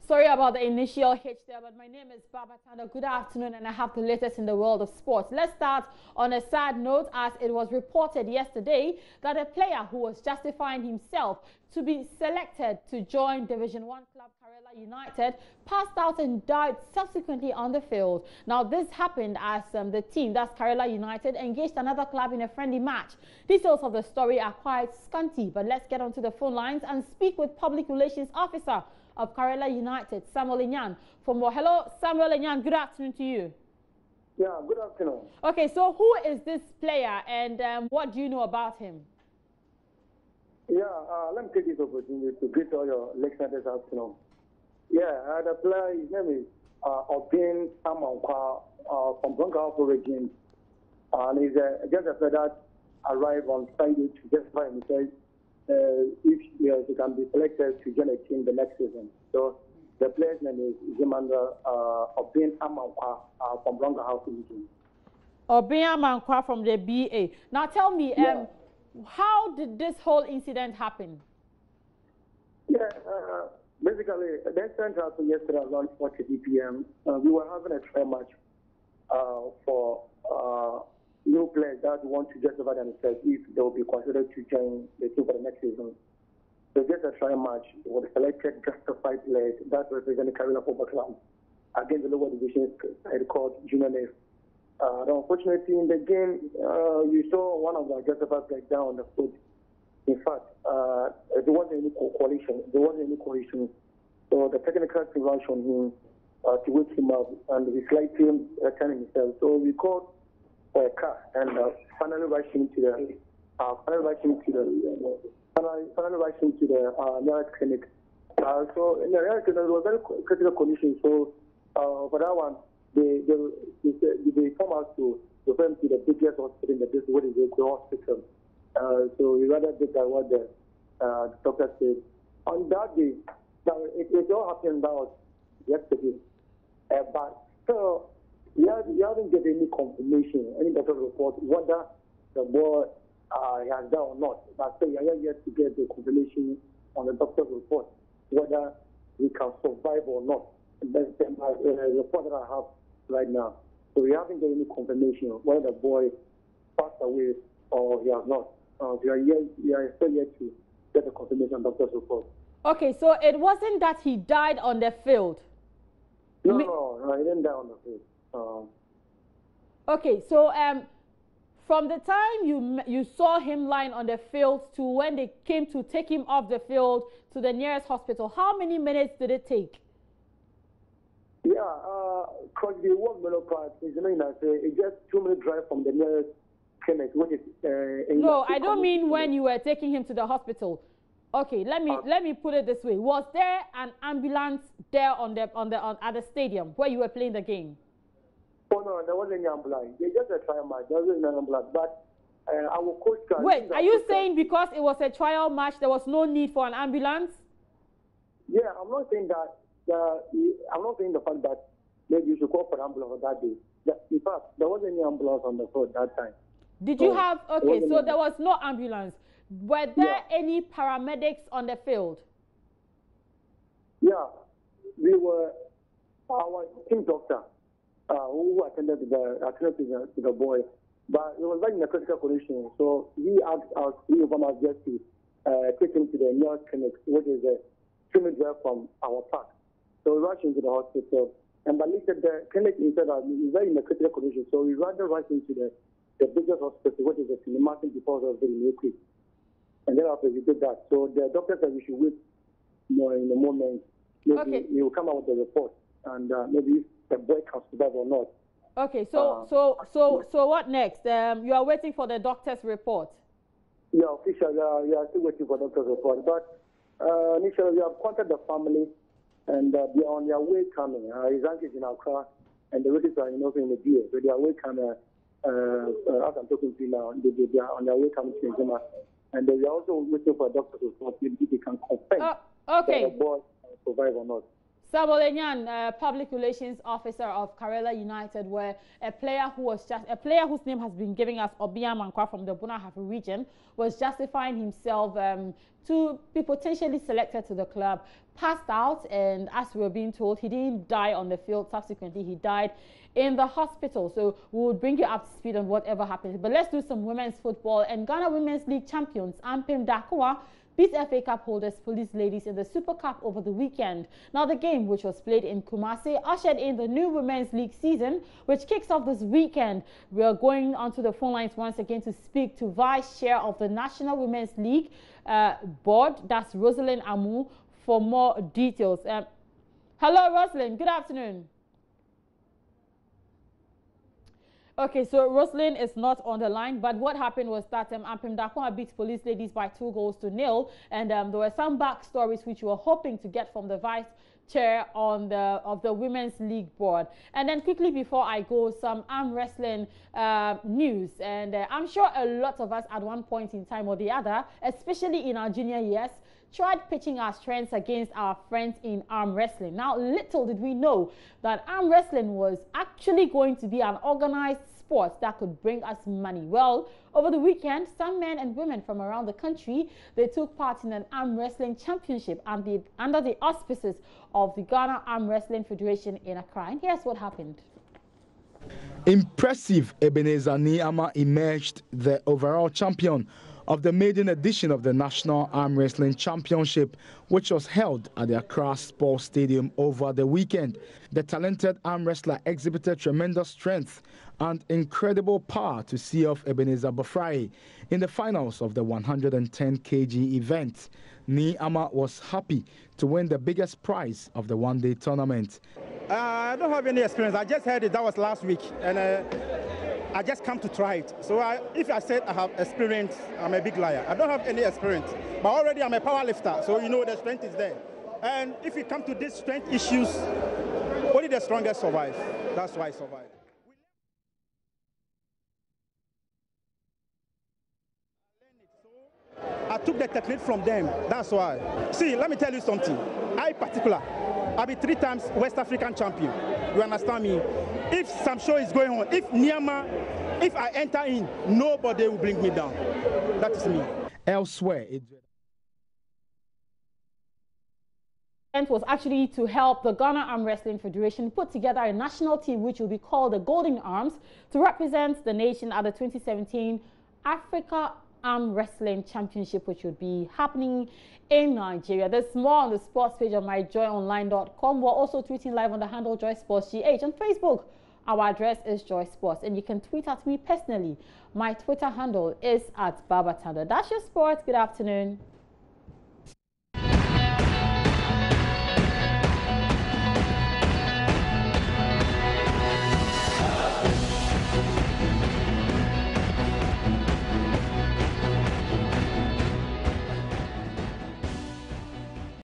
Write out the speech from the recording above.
Sorry about the initial hitch there, but my name is Babatanda. Good afternoon, and I have the latest in the world of sports. Let's start on a sad note, as it was reported yesterday that a player who was justifying himself to be selected to join Division 1 club Karela United passed out and died subsequently on the field. Now, this happened as the team, that's Karela United, engaged another club in a friendly match. Details of the story are quite scanty, but let's get onto the phone lines and speak with Public Relations Officer of Karela United, Samuel Enyan. For more, hello, Samuel Enyan. Good afternoon to you. Yeah, good afternoon. Okay, so who is this player, and what do you know about him? Yeah, let me take this opportunity to greet all your listeners this afternoon. Yeah, the player, his name is Obin Amankwa from Bronco region, and he's just a player that arrived on Friday to justify himself if he can be selected to join a team the next season. So the player's name is Emmanuel Obin Amankwa from Bronco House region. Obin Amankwa from the BA. Now tell me, how did this whole incident happen? Yeah, basically, the incident happened yesterday around 4:30 p.m. We were having a trial match for new players that want to justify themselves if they will be considered to join the team for the next season. So just a trial match with selected justified players that represent the Karela Football Club against the lower division side called Junior Navy. Unfortunately, in the game, you saw one of the justified players down on the foot. In fact, there wasn't any coalition. So the technical team rushed on him to wake him up, and he slightly returned himself. So we called for a car and finally rushed him to the nearest clinic. So in the reality, there was a very critical condition. So for that one, they come out to refer him to the biggest hospital in the district, what is the hospital. So we rather did that what the doctor said. On that day, now it all happened about yesterday, but still we haven't get any confirmation, any doctor report whether the boy has done or not. But still, we are yet to get the confirmation on the doctor's report whether he can survive or not. That's the report that I have right now. So we haven't got any confirmation whether the boy passed away or he has not. We are still yet to get the confirmation on doctor's report. Okay, so it wasn't that he died on the field? No, he didn't die on the field. Okay, so from the time you saw him lying on the field to when they came to take him off the field to the nearest hospital, how many minutes did it take? Yeah, because the work part is it's just 2 minute drive from the nearest clinic, which is no, I don't mean when you were taking him to the hospital. Okay, let me put it this way: was there an ambulance there at the stadium where you were playing the game? Oh no, there wasn't any ambulance. They just a trial match. There wasn't an ambulance, but our coach. Wait, are you saying because it was a trial match, there was no need for an ambulance? Yeah, I'm not saying that. I'm not saying the fact that maybe you should call for ambulance on that day. In fact, there wasn't any ambulance on the road that time. Did you have, okay, so there was no ambulance. Were there any paramedics on the field? Yeah, we were, our team doctor who attended to the boy, but it was like in a critical condition. So he asked us, we of us just to take him to the nearest clinic, which is a 2 minute drive from our park. So we rushed into the hospital, and but later the clinic said that he's very in a critical condition, so we rather rush into the biggest hospital, which is the St. Martin before the very quick. And then after we did that, so the doctor said we should wait more in the moment. Maybe he will come out with the report, and maybe if the boy can survive or not. Okay, so what next? You are waiting for the doctor's report. Yeah, officially, we are still waiting for the doctor's report. But initially, we have contacted the family, and they are on their way coming. His uncle is in Accra, and the relatives are also in the BA. So they are way coming. As I'm talking to you now, they are on their way coming to Nzema. And they are also waiting for a doctor's report if they can confirm that the boy can survive or not. Samuel Enyan, Public Relations Officer of Karela United, where a player whose name has been giving us, Obin Amankwa from the Bunahafu region, was justifying himself to be potentially selected to the club, passed out, and as we were being told, he didn't die on the field. Subsequently, he died in the hospital. So we will bring you up to speed on whatever happens. But let's do some women's football. And Ghana Women's League champions Ampem Dakoa beat FA Cup holders Police Ladies in the Super Cup over the weekend. Now, the game, which was played in Kumasi, ushered in the new Women's League season, which kicks off this weekend. We are going onto the phone lines once again to speak to Vice Chair of the National Women's League Board, that's Rosalind Amu, for more details. Hello, Rosalind. Good afternoon. Okay, so Rosalind is not on the line, but what happened was that Ampem Dakoa beat Police Ladies by 2-0, and there were some backstories which we were hoping to get from the Vice Chair of the Women's League Board. And then quickly before I go, some arm wrestling news, and I'm sure a lot of us at one point in time or the other, especially in our junior years, tried pitching our strengths against our friends in arm wrestling. Now, little did we know that arm wrestling was actually going to be an organized sport that could bring us money. Well, over the weekend, some men and women from around the country, they took part in an arm wrestling championship under the auspices of the Ghana Arm Wrestling Federation in Accra. And here's what happened. Impressive Ebenezer Niama emerged the overall champion of the maiden edition of the National Arm Wrestling Championship, which was held at the Accra Sports Stadium over the weekend. The talented arm wrestler exhibited tremendous strength and incredible power to see off Ebenezer Bafrai in the finals of the 110 kg event. Niama was happy to win the biggest prize of the one-day tournament. I don't have any experience. I just heard it. That was last week, and I just come to try it. So if I said I have experience, I'm a big liar. I don't have any experience, but already I'm a power lifter, so you know the strength is there. And if you come to these strength issues, only the strongest survive. That's why I survived. I took the technique from them. That's why. See, let me tell you something. I'll be 3 times West African champion. You understand me? If some show is going on, if I enter in, nobody will bring me down. That is me. Elsewhere, it was actually to help the Ghana Arm Wrestling Federation put together a national team which will be called the Golden Arms to represent the nation at the 2017 Africa Arm Wrestling Championship, which would be happening in Nigeria. There's more on the sports page on myjoyonline.com. We're also tweeting live on the handle Joy Sports GH. On Facebook, our address is Joy Sports, and you can tweet at me personally. My Twitter handle is @Babatanda. That's your sports. Good afternoon.